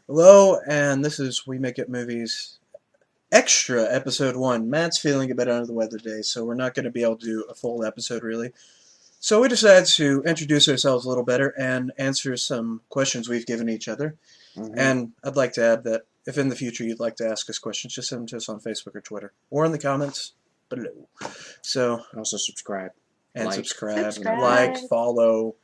Hello, and this is We Make It Movies Extra Episode 1. Matt's feeling a bit under the weather today, so we're not going to be able to do a full episode, really. So we decided to introduce ourselves a little better and answer some questions we've given each other. And I'd like to add that if in the future you'd like to ask us questions, just send them to us on Facebook or Twitter, or in the comments below. So, Also subscribe. and Like. subscribe, Subscribe. like, follow,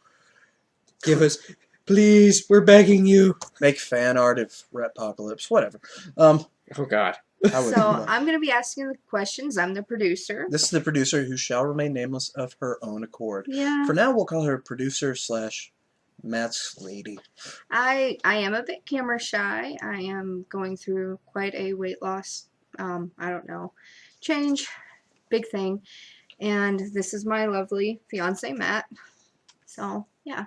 Give us, please, we're begging you. make fan art of Reppocalypse, whatever. Oh God. I would So love- I'm going to be asking the questions. I'm the producer. This is the producer who shall remain nameless of her own accord. Yeah. For now, we'll call her producer / Matt's lady. I am a bit camera shy. I am going through quite a weight loss, I don't know, change, big thing. And this is my lovely fiance, Matt. So, yeah.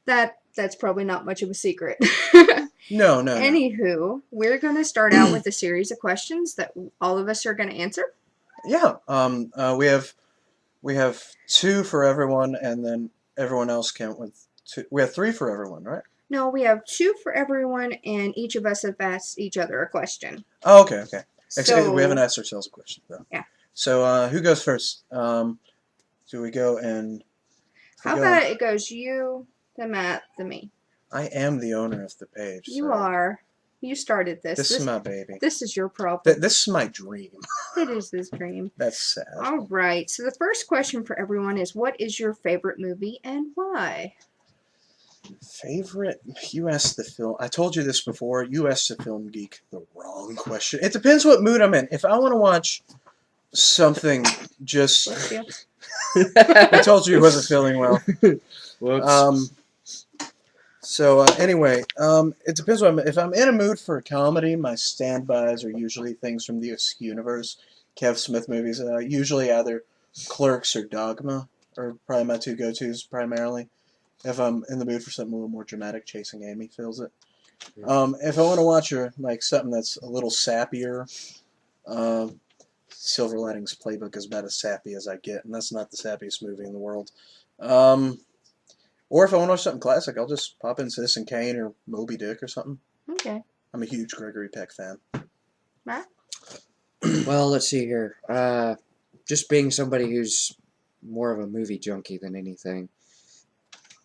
That's probably not much of a secret. No. Anywho, we're going to start out with a series of questions that all of us are going to answer. Yeah. We have 2 for everyone, and then everyone else count with 2. We have 3 for everyone, right? No, we have 2 for everyone, and each of us have asked each other a question. Oh, okay. So, We haven't asked ourselves a question, though. Yeah. So, who goes first? Do we go in... How about it goes you, the Matt, the me? I am the owner of the page. You so are. You started this. This is my baby. This is your problem. This is my dream. It is his dream. That's sad. All right. So the first question for everyone is, what is your favorite movie and why? Favorite? You asked the film. I told you this before. You asked the film geek the wrong question. It depends what mood I'm in. If I want to watch something just... Bless you. I told you he wasn't feeling well. Whoops. Anyway, it depends what if I'm in a mood for a comedy, my standbys are usually things from the universe, Kev Smith movies. Usually either Clerks or Dogma are probably my 2 go-tos primarily. If I'm in the mood for something a little more dramatic, Chasing Amy fills it. If I want to watch something that's a little sappier, Silver Linings Playbook is about as sappy as I get, and that's not the sappiest movie in the world. Or if I want to watch something classic, I'll just pop in Citizen Kane or Moby Dick or something. Okay. I'm a huge Gregory Peck fan. Matt? Well, let's see here. Just being somebody who's more of a movie junkie than anything.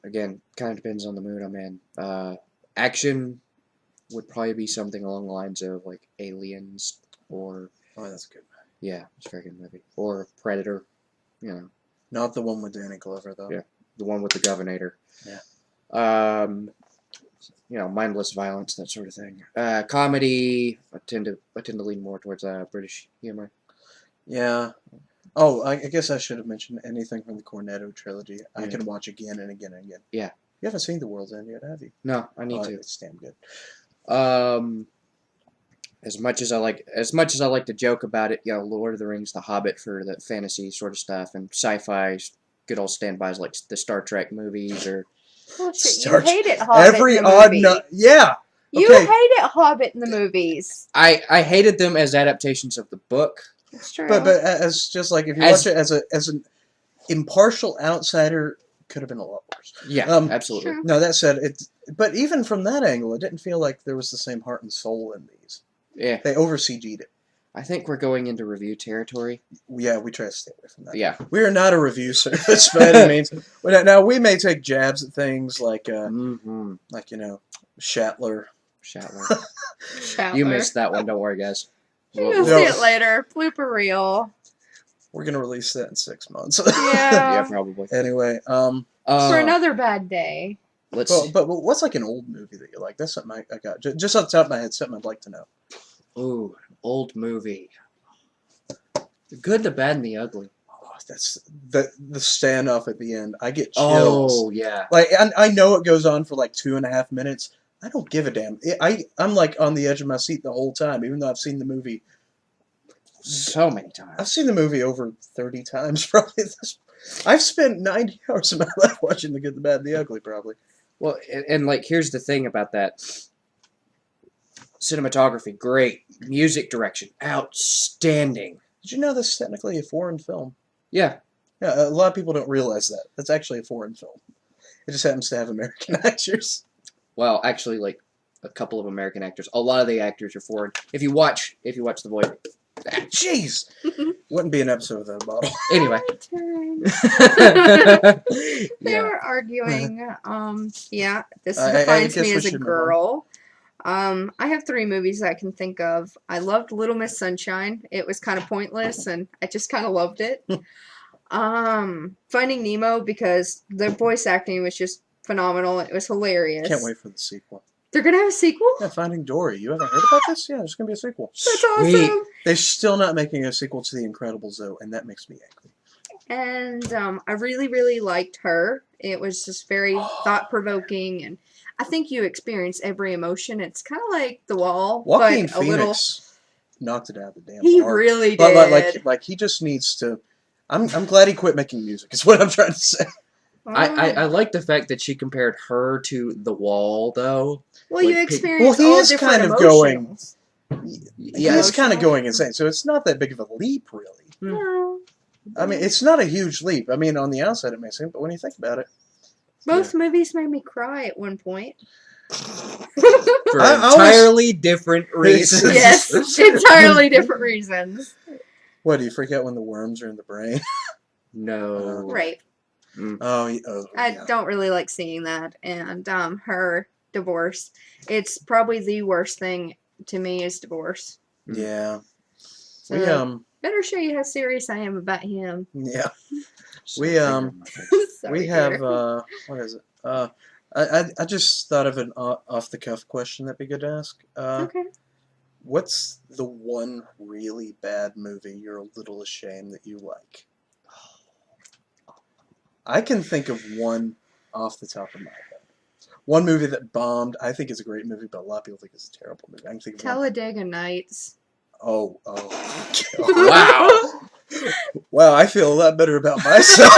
Again, kind of depends on the mood I'm in. Action would probably be something along the lines of like Aliens or... Oh, that's a good one. Yeah, it's a very good movie. Or Predator, you know. Not the one with Danny Glover, though. Yeah. The one with the Governator. Yeah. Mindless violence, that sort of thing. Comedy, I tend to lean more towards British humor. Yeah. Oh, I guess I should have mentioned anything from the Cornetto trilogy. I Yeah. can watch again and again and again. Yeah. You haven't seen The World's End yet, have you? No, I need to. It's damn good. As much as I like to joke about it, Lord of the Rings, The Hobbit for the fantasy sort of stuff, and sci-fi, good old standbys like the Star Trek movies or Bullshit. You Star- hated Hobbit Every in the odd movie. yeah. You Okay. hated Hobbit in the movies. I hated them as adaptations of the book. It's true. But as just like if you watch it as an impartial outsider, could have been a lot worse. Yeah, absolutely. True. No, that said, but even from that angle, it didn't feel like there was the same heart and soul in these. Yeah, They over CG'd it. I think we're going into review territory. Yeah, we try to stay away from that. Yeah. We are not a review service by any means. Now we may take jabs at things like Mm-hmm. Shatler. Shatler. Chandler. You missed that one. Don't worry, guys. You'll see it later. Blooper reel. We're gonna release that in 6 months. Yeah, Yeah. probably. Anyway, For another bad day. Let's. but what's like an old movie that you like? That's something I got just off the top of my head. Something I'd like to know. Ooh, old movie. The Good, the Bad, and the Ugly. Oh, that's the standoff at the end. I get chills. Oh yeah. Like I know it goes on for like 2.5 minutes. I don't give a damn. I'm like on the edge of my seat the whole time, even though I've seen the movie. So many times. I've seen the movie over 30 times probably. I've spent 90 hours of my life watching The Good, the Bad, and the Ugly probably. Well, and like here's the thing about that. Cinematography, great. Music direction, outstanding. Did you know this is technically a foreign film? Yeah. Yeah, a lot of people don't realize that. That's actually a foreign film. It just happens to have American actors. Well, actually, like a couple of American actors. A lot of the actors are foreign. If you watch The Voice, Jeez! Wouldn't be an episode without a bottle. anyway. They Yeah. were arguing. Yeah, this I defines guess me we as a should move on. girl. I have 3 movies I can think of. I loved Little Miss Sunshine. It was kind of pointless, and I just kind of loved it. Finding Nemo, because the voice acting was just phenomenal. It was hilarious. Can't wait for the sequel. They're gonna have a sequel? Yeah, Finding Dory. You haven't heard about this? Yeah, there's gonna be a sequel. That's Sweet. awesome. They're still not making a sequel to The Incredibles, though, and that makes me angry. And I really, really liked Her. It was just very thought-provoking, and I think you experience every emotion. It's kind of like The Wall, Joaquin but a little. Phoenix knocked it out of the damn He park. really did. But like he just needs to. I'm glad he quit making music. Is what I'm trying to say. I like the fact that she compared her to The Wall, though. Well, you like, experience he all is different kind of emotions. Yeah, he's kind of going insane. So it's not that big of a leap, really. No. I mean, it's not a huge leap. I mean, on the outside it may seem, but when you think about it, Both movies made me cry at one point. For I always- entirely different reasons. Yes, entirely different reasons. what do you freak out when the worms are in the brain? No. Right. Oh, I yeah. don't really like seeing that. And Her divorce. It's probably the worst thing to me is divorce. Yeah. So We better show you how serious I am about him. yeah. So We, Sorry, We have dear. what is it? I just thought of an off the cuff question that'd be good to ask. Okay. What's the one really bad movie you're a little ashamed that you like? I can think of one off the top of my head. One movie that bombed. I think it's a great movie, but a lot of people think it's a terrible movie. I can think of one. Talladega Nights. Oh. Wow. Wow, I feel a lot better about myself.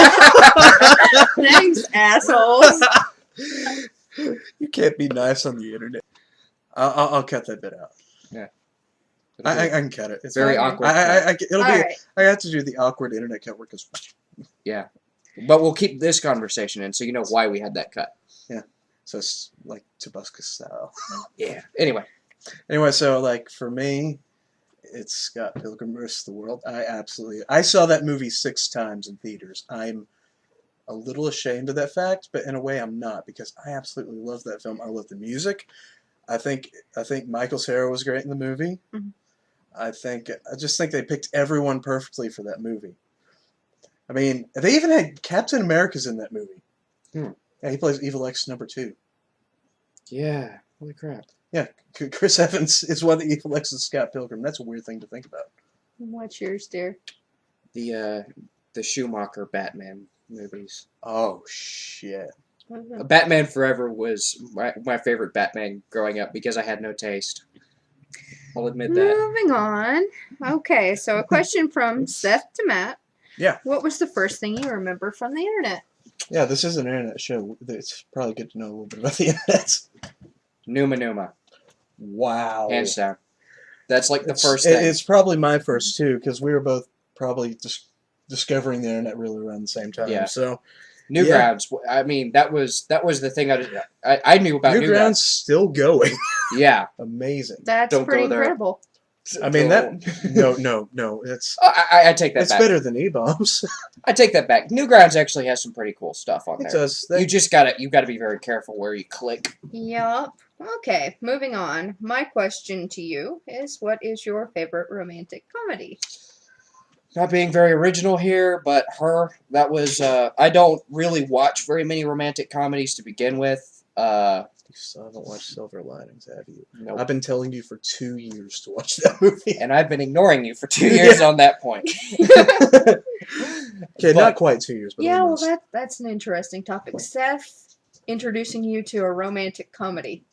Thanks, assholes. You can't be nice on the internet. I'll cut that bit out. I can cut it. It's Very fine. awkward. It'll All be. right. I have to do the awkward internet cut work because. Yeah. But we'll keep this conversation in so you know why we had that cut. So it's like Tabasco style. Yeah. Anyway. Anyway, so like for me, it's Scott Pilgrim vs. the World. I saw that movie 6 times in theaters. I'm a little ashamed of that fact, but in a way I'm not because I absolutely love that film. I love the music. I think Michael Cera was great in the movie. Mhm. I just think they picked everyone perfectly for that movie. I mean, they even had Captain America's in that movie. Yeah, he plays Evil X #2. Yeah. Holy crap. Yeah, Chris Evans is one of the Evil X's Scott Pilgrim. That's a weird thing to think about. What's yours, dear? The Schumacher Batman movies. Oh, shit. Batman Forever was my favorite Batman growing up because I had no taste. I'll admit that. Moving on. Okay, so a question from Seth to Matt. Yeah. What was the first thing you remember from the internet? Yeah, this is an internet show. It's probably good to know a little bit about the internet. Numa. Wow. Hands down. That's like the It's- first thing. It's probably my first, too, because we were both probably just discovering the internet really around the same time. Yeah. So Newgrounds. I mean, that was the thing I knew about Newgrounds Newgrounds. still going. Yeah. Amazing. That's Don't pretty go there. incredible. I mean, no. It's Oh, I take that it's back. better than E-bombs. I take that back. Newgrounds actually has some pretty cool stuff on It there. does. You just gotta be very careful where you click. Yup. Okay, moving on. My question to you is, what is your favorite romantic comedy? Not being very original here, but that was I don't really watch very many romantic comedies to begin with. You still haven't watched Silver Linings, have you? Nope. I've been telling you for 2 years to watch that movie. And I've been ignoring you for 2 years on that point. Okay, not quite 2 years, but Yeah, well, almost. that's an interesting topic. Seth, introducing you to a romantic comedy.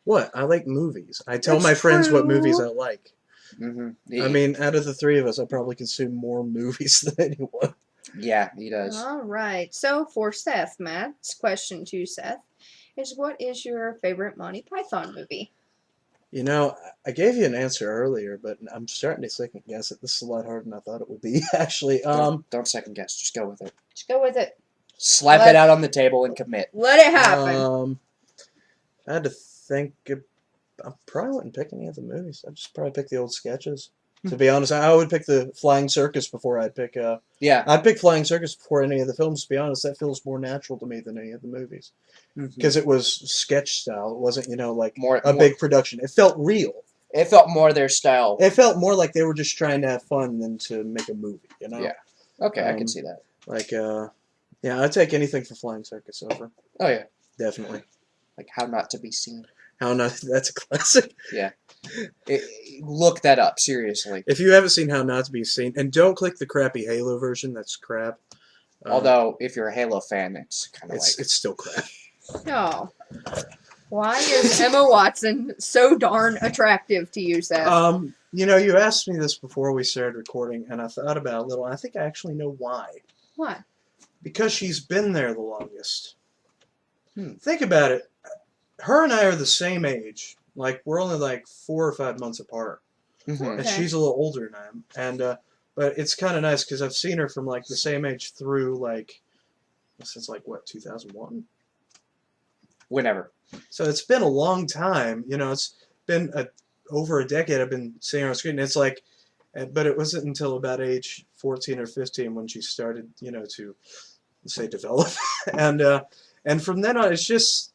What? I like movies. I tell That's my friends what true. movies I like. Mm-hmm. I mean, out of the 3 of us, I probably consume more movies than anyone. Yeah, he does. All right. So for Seth, Matt's question to Seth is, what is your favorite Monty Python movie? You know, I gave you an answer earlier, but I'm starting to second guess it. This is a lot harder than I thought it would be, actually. Don't second guess. Just go with it. Just go with it. Slap it out on the table and commit. Let it happen. I had to think I probably wouldn't pick any of the movies. I'd just probably pick the old sketches. To be honest, I would pick the Flying Circus before I'd pick. Yeah. I'd pick Flying Circus before any of the films. To be honest, that feels more natural to me than any of the movies because it was sketch style. It wasn't, like more big production. It felt real. It felt more their style. It felt more like they were just trying to have fun than to make a movie. Yeah. Okay, I can see that. Like, yeah, I'd take anything for Flying Circus over. Oh yeah, definitely. Like How Not to Be Seen. How Not? That's a classic. Yeah. Look that up, seriously. If you haven't seen How Not to Be Seen, and don't click the crappy Halo version, that's crap. Although, if you're a Halo fan, it's kind of it's still crap. No. Why is Emma Watson so darn attractive to you, Seth? You asked me this before we started recording, and I thought about it a little. I think I actually know why. What? Because she's been there the longest. Think about it. Her and I are the same age. Like, we're only like 4 or 5 months apart. Mm-hmm. Okay. And she's a little older than I am. And, but it's kind of nice because I've seen her from, like, the same age through, like, since, like, what, 2001? Whenever. So it's been a long time. It's been over a decade I've been seeing her on screen. It's like, but it wasn't until about age 14 or 15 when she started, to, say, develop. And from then on, it's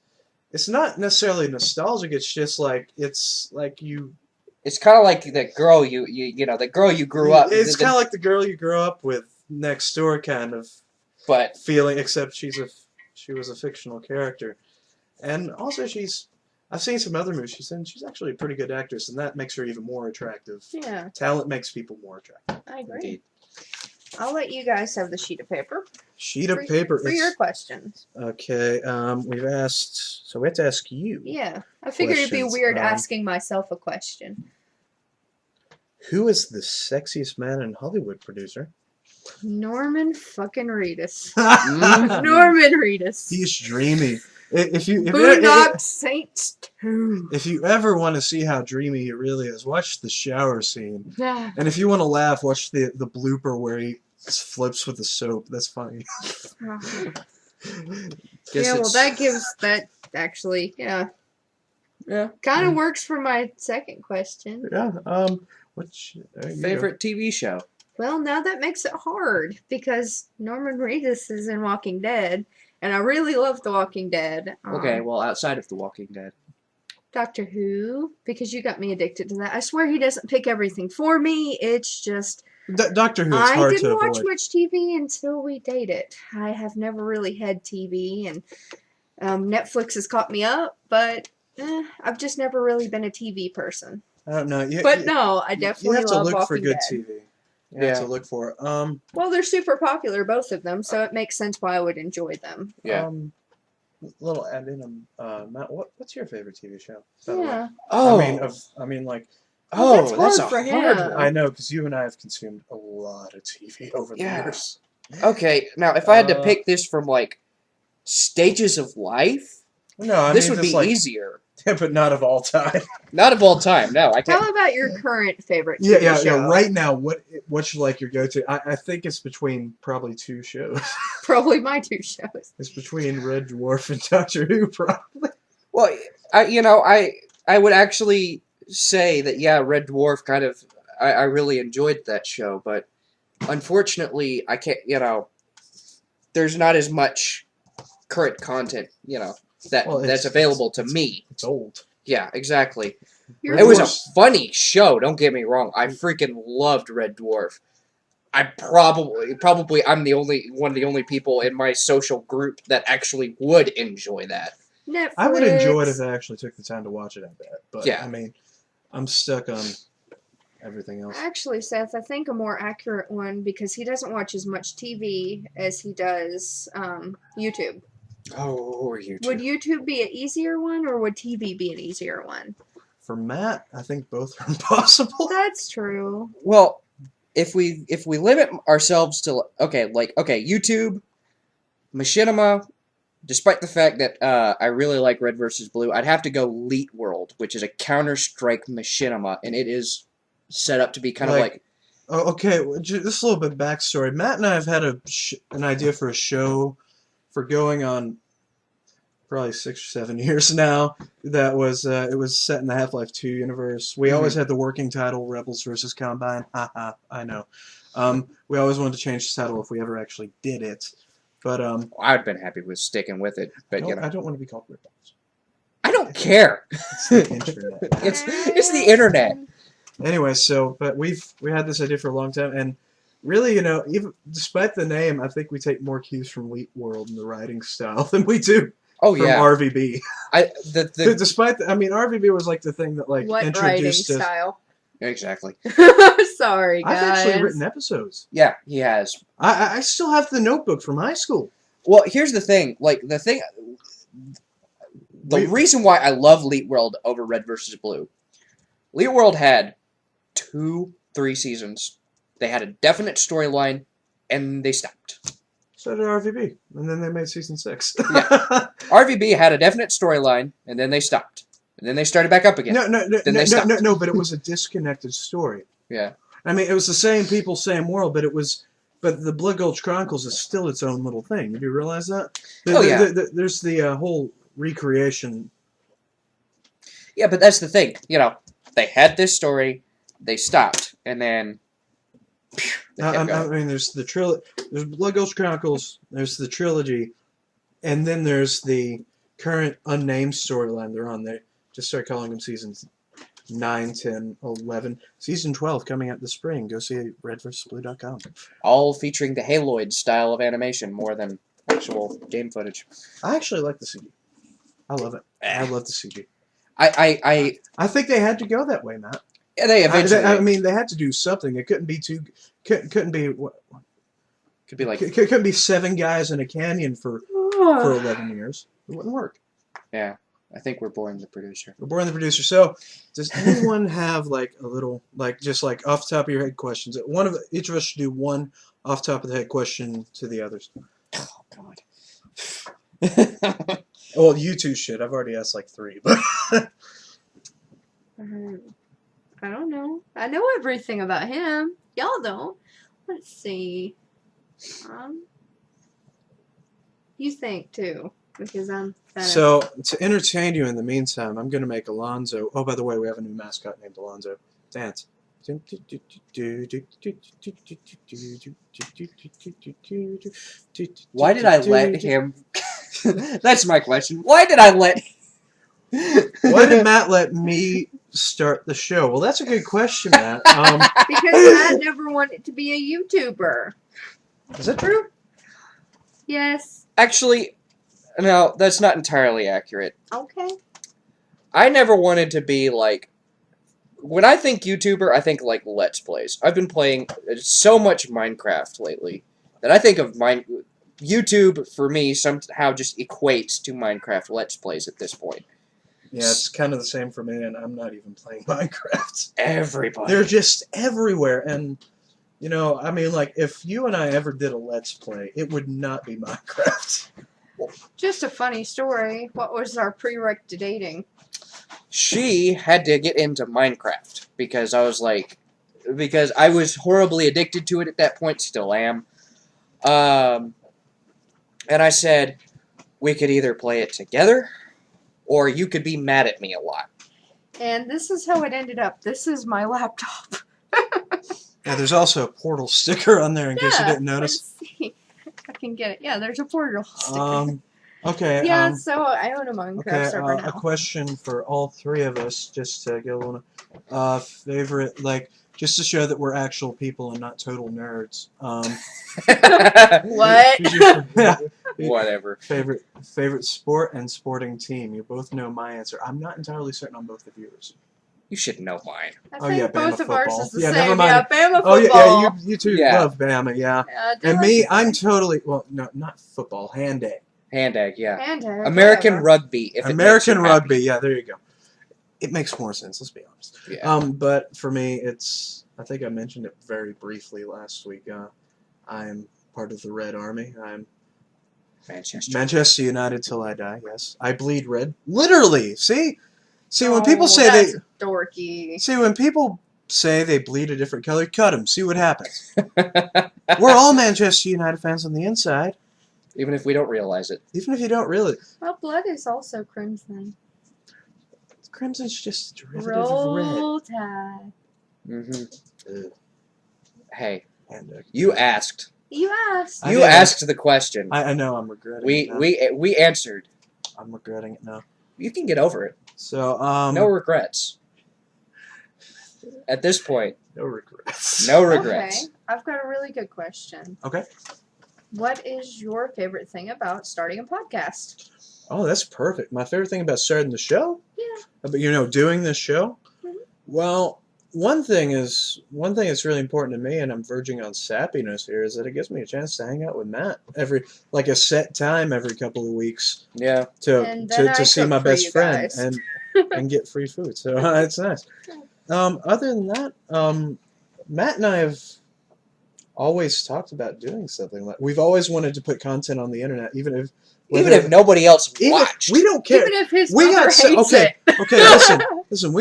not necessarily nostalgic. It's just like, it's like you... It's kind of like the girl the girl you grew up... It's kind of like the girl you grew up with next door kind of but feeling, except she was a fictional character. And also I've seen some other movies she's in. She's actually a pretty good actress, and that makes her even more attractive. Yeah. Talent makes people more attractive. I agree. Indeed. I'll let you guys have the sheet of paper. Sheet of paper. For your questions. Okay, we've asked, so we have to ask you. Yeah. I figured it'd be Questions, weird asking myself a question. Who is the sexiest man in Hollywood, producer? Norman fucking Reedus. Mm. Norman Reedus. He's dreamy. Boondock Saints 2. If you ever want to see how dreamy he really is, watch the shower scene. Yeah. And if you want to laugh, watch the blooper where he flips with the soap. That's funny. Yeah, well, that gives that actually, yeah. Yeah. Kind of works for my second question. Yeah. What's Favorite TV show? Well, now that makes it hard because Norman Reedus is in Walking Dead, and I really love The Walking Dead. Okay, well, outside of The Walking Dead. Doctor Who, because you got me addicted to that. I swear he doesn't pick everything for me. It's just... Doctor Who is I hard to didn't watch avoid. much TV until we dated. I have never really had TV, and Netflix has caught me up, but I've just never really been a TV person. I don't know. No, I definitely you have to love look Walking for good Dead. TV. You have to look for it. Well, they're super popular, both of them, so it makes sense why I would enjoy them. Yeah. Little add in. Matt, what's your favorite TV show? Yeah. Oh. That's that's hard for a hard him. one. I know, because you and I have consumed a lot of TV over the years. Okay, now if I had to pick this from like stages of life, No, this would be easier. but not of all time. Not of all time. No, I Tell can't. about your current favorite TV Yeah. show. Right now, what's like your go-to? I think it's between probably 2 shows. Probably my 2 shows. It's between Red Dwarf and Doctor Who, probably. Well, I would actually say that Red Dwarf kind of I really enjoyed that show, but unfortunately I can't. There's not as much current content. That's available to me. It's old. Yeah, exactly. Your It was a Dwarf's- funny show, don't get me wrong. I freaking loved Red Dwarf. I'm the one of the only people in my social group that actually would enjoy that. Netflix. I would enjoy it if I actually took the time to watch it, I bet. But, Yeah. I mean, I'm stuck on everything else. Actually, Seth, I think a more accurate one, because he doesn't watch as much TV as he does YouTube. Oh, YouTube. Would YouTube be an easier one, or would TV be an easier one? For Matt, I think both are impossible. That's true. Well, if we limit ourselves to YouTube, Machinima, despite the fact that I really like Red vs. Blue, I'd have to go Leet World, which is a Counter-Strike Machinima, and it is set up to be kind of like... Oh, okay, well, just a little bit backstory. Matt and I have had an idea for a show for going on probably 6 or 7 years now. That was it was set in the Half-Life 2 universe. We always had the working title Rebels versus Combine. Haha, I know. We always wanted to change the title if we ever actually did it, but I'd have been happy with sticking with it, but I don't want to be called Rebels. I don't care. It's the internet. It's the internet. Anyway, so but we had this idea for a long time, and really, even despite the name, I think we take more cues from Leap World and the writing style than we do Oh from yeah, RVB. the RVB was like the thing that like What writing introduced us. style? exactly. Sorry, guys. I've actually written episodes. Yeah, he has. I still have the notebook from high school. Well, here's the thing. The reason why I love Leap World over Red versus Blue. Leap World had 2-3 seasons. They had a definite storyline, and they stopped. So did RVB, and then they made season 6. Yeah. RVB had a definite storyline, and then they stopped. And then they started back up again. No, but it was a disconnected story. Yeah. I mean, it was the same people, same world, but the Blood Gulch Chronicles is still its own little thing. Did you realize that? There's the whole recreation. Yeah, but that's the thing. They had this story, they stopped, and then. I mean, there's there's Blood Gulch Chronicles, there's the trilogy, and then there's the current unnamed storyline they're on. They just start calling them seasons 9, 10, 11. Season 12 coming out this spring. Go see redversusblue.com. All featuring the Haloid style of animation more than actual game footage. I actually like the CG. I love it. I love the CG. I think they had to go that way, Matt. Yeah, they eventually. I mean, they had to do something. It couldn't be couldn't be what. Could be like. Couldn't be 7 guys in a canyon for 11 years. It wouldn't work. Yeah, I think we're boring the producer. We're boring the producer. So, does anyone have like a little just like off the top of your head questions? Each of us should do one off the top of the head question to the others. Oh God. Well, you two should. I've already asked like 3, but. I don't know. I know everything about him. Y'all don't. Let's see. You think too, because I'm. So to entertain you in the meantime, I'm gonna make Alonzo. Oh, by the way, we have a new mascot named Alonzo. Dance. Why did I let him? That's my question. Why did I let? Why did Matt let me start the show? Well, that's a good question, Matt. Because Matt never wanted to be a YouTuber. Is that true? Yes. Actually, no, that's not entirely accurate. Okay. I never wanted to be like. When I think YouTuber, I think like Let's Plays. I've been playing so much Minecraft lately that I think of YouTube for me somehow just equates to Minecraft Let's Plays at this point. Yeah, it's kind of the same for me, and I'm not even playing Minecraft. Everybody. They're just everywhere, and, I mean, like, if you and I ever did a Let's Play, it would not be Minecraft. Just a funny story. What was our prereq to dating? She had to get into Minecraft because I was horribly addicted to it at that point, still am. And I said, we could either play it together, or you could be mad at me a lot. And this is how it ended up. This is my laptop. Yeah, there's also a Portal sticker on there in case you didn't notice. Let's see. I can get it. Yeah, there's a Portal sticker. Okay. Yeah, so I own a Minecraft server now. A question for all 3 of us, just to get a little favorite, just to show that we're actual people and not total nerds. What? Whatever. Favorite sport and sporting team. You both know my answer. I'm not entirely certain on both of yours. You should know mine. I think both of ours is the Yeah, same. never mind. Yeah, Bama football. Oh yeah, you two Yeah. love Bama, yeah. Yeah, And me, I'm totally no, not football. Hand egg. Hand egg, yeah. And American whatever. rugby. If it American makes you happy. rugby. Yeah, there you go. It makes more sense. Let's be honest. Yeah. But for me, it's. I think I mentioned it very briefly last week. I'm part of the Red Army. I'm Manchester United till I die. Yes, I bleed red. Literally. See, when people say that's dorky. See, when people say they bleed a different color, cut them. See what happens. We're all Manchester United fans on the inside. Even if we don't realize it. Even if you don't really. Well, blood is also crimson. Crimson's just a derivative Roll Tide. Mm-hmm. of red. Hey, And, you asked. You asked. I You did. asked the question. I know I'm regretting it now. We answered. I'm regretting it now. You can get over it. So, No regrets. At this point, no regrets. no regrets. Okay, I've got a really good question. Okay. What is your favorite thing about starting a podcast? Oh, that's perfect. My favorite thing about starting the show? Yeah. About, doing this show? Mhm. Well, one thing that's really important to me, and I'm verging on sappiness here, is that it gives me a chance to hang out with Matt like a set time every couple of weeks Yeah. And then I to see cook my for best you friend guys. and get free food. So it's nice. Other than that, Matt and I have always talked about doing something like we've always wanted to put content on the internet, even if nobody else watched. we don't care. Even if his We mother got hates okay. it. Okay, listen.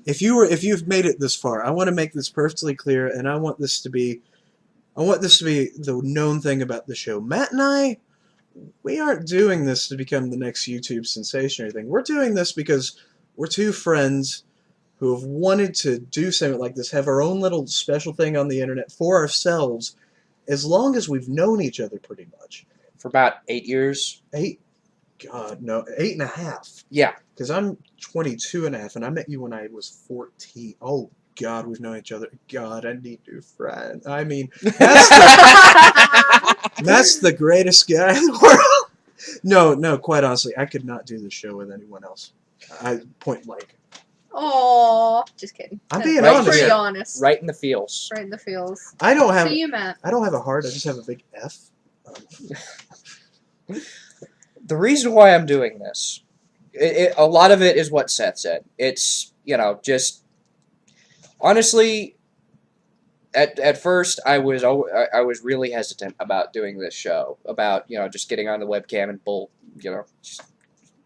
If you've made it this far, I want to make this perfectly clear, and I want this to be the known thing about the show. Matt and I, we aren't doing this to become the next YouTube sensation or anything. We're doing this because we're two friends who have wanted to do something like this, have our own little special thing on the internet for ourselves, as long as we've known each other pretty much. For about 8 years. 8.5. Yeah. Because I'm 22 and a half, and I met you when I was 14. Oh, God, we've known each other. God, I need new friends. I mean, that's the greatest guy in the world. No, quite honestly, I could not do this show with anyone else. I point blank. Aw, just kidding. I'm That's being pretty honest. honest. Right in the feels. Right in the feels. I don't have See you, Matt. I don't have a heart. I just have a big F. The reason why I'm doing this, a lot of it is what Seth said. It's, just honestly, at first I was really hesitant about doing this show, about just getting on the webcam and just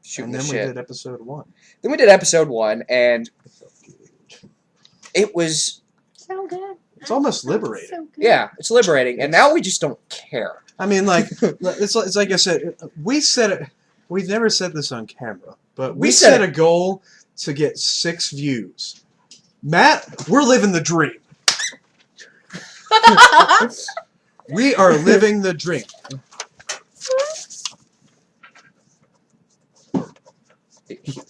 shooting And then the we shit. did episode 1. Then we did episode 1, and it was So good. It's almost liberating. So good. yeah, it's liberating, and now we just don't care. I mean, like it's like I said. We said it. We've never said this on camera, but we We said set a goal to get 6 views. Matt, we're living the dream. We are living the dream.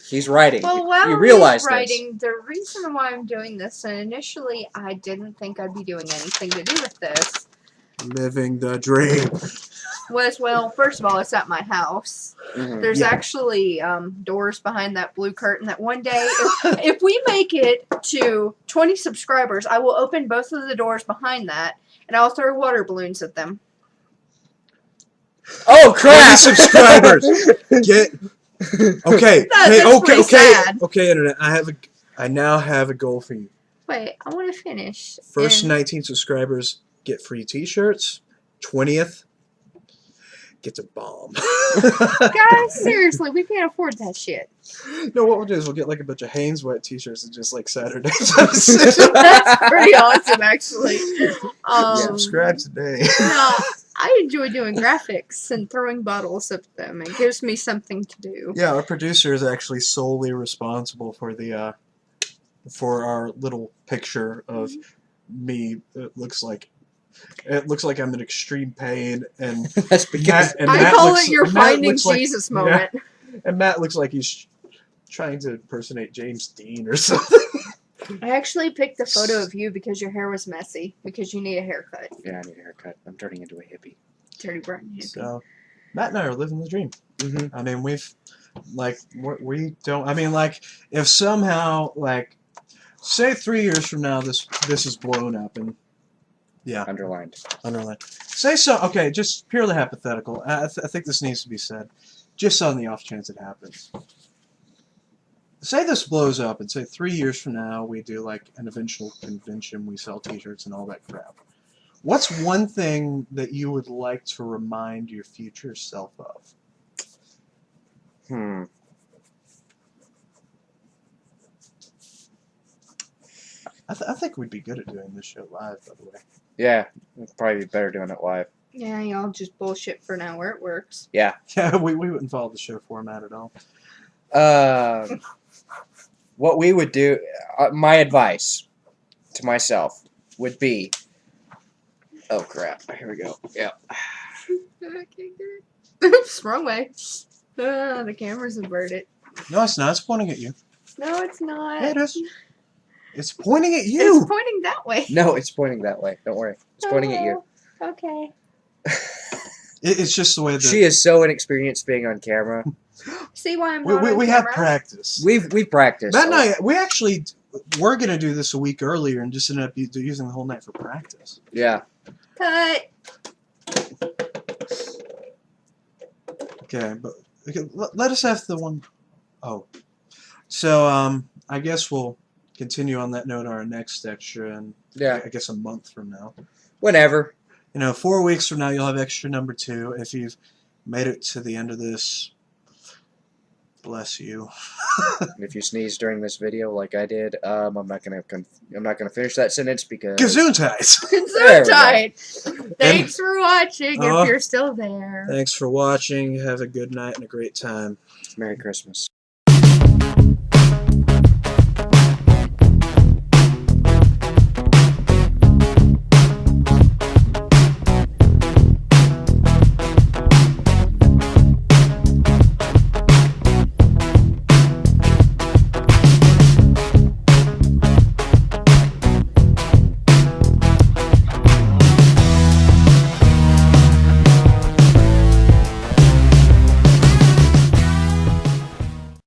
He's writing. Well, while you realize he's writing, the reason why I'm doing this, and initially I didn't think I'd be doing anything to do with this, Living the dream. was, well, first of all, it's at my house. this. Mhm. There's Yeah. actually doors behind that blue curtain that one day, if we make it to 20 subscribers, I will open both of the doors behind that, and I'll throw water balloons at them. Oh 20 crap! subscribers. Get okay. That's pretty sad. Okay, internet. I now have a goal for you. Wait, I want to finish. First And 19 subscribers get free T-shirts. 20th gets a bomb. guys, seriously, we can't afford that shit. No, what we'll do is we'll get like a bunch of Hanes wet T-shirts and just like Saturday. That's pretty awesome, actually. Subscribe today. No, I enjoy doing graphics and throwing bottles at them. It gives me something to do. Yeah, our producer is actually solely responsible for the for our little picture of me. It looks like I'm in extreme pain, and That's because I call it your Matt Finding looks like- Jesus moment. and Matt looks like he's trying to impersonate James Dean or something. I actually picked the photo of you because your hair was messy, because you need a haircut. yeah, I need a haircut. I'm turning into a hippie. Dirty brown hippie. So, Matt and I are living the dream. Mm-hmm. I mean, we don't. I mean, like, if somehow, like, say 3 years from now, this is blown up, and yeah, Underlined. underline. Say so. Okay, just purely hypothetical. I think this needs to be said, just on the off chance it happens. Say this blows up, and say 3 years from now we do like an eventual convention, we sell T-shirts and all that crap. What's one thing that you would like to remind your future self of? I think we'd be good at doing this show live, by the way. Yeah, it'd probably be better doing it live. Yeah, y'all just bullshit for an hour. It works. Yeah. Yeah, we wouldn't follow the show format at all. What we would do, my advice to myself would be, oh crap, here we go. Yeah. I can't get it. Oops, wrong way. The camera's inverted. No, it's not. It's pointing at you. No, it's not. Yeah, it is. It's pointing at It's you. pointing that way. No, it's pointing that way. Don't worry. It's pointing at you. Oh, okay. It's just the way that She is so inexperienced being on camera. See why I'm not on we have camera? practice. We've practiced. Matt and I, we actually were gonna do this a week earlier and just ended up using the whole night for practice. Yeah. Cut. Okay, but let us have the one. Oh, so I guess we'll continue on that note on our next extra, and Yeah. I guess a month from now. Whenever. 4 weeks from now, you'll have extra number 2. If you've made it to the end of this, bless you. If you sneeze during this video like I did, I'm not gonna finish that sentence because Gesundheit. There we go. Gesundheit. Thanks for watching. Oh. If you're still there. Thanks for watching. Have a good night and a great time. Merry Christmas.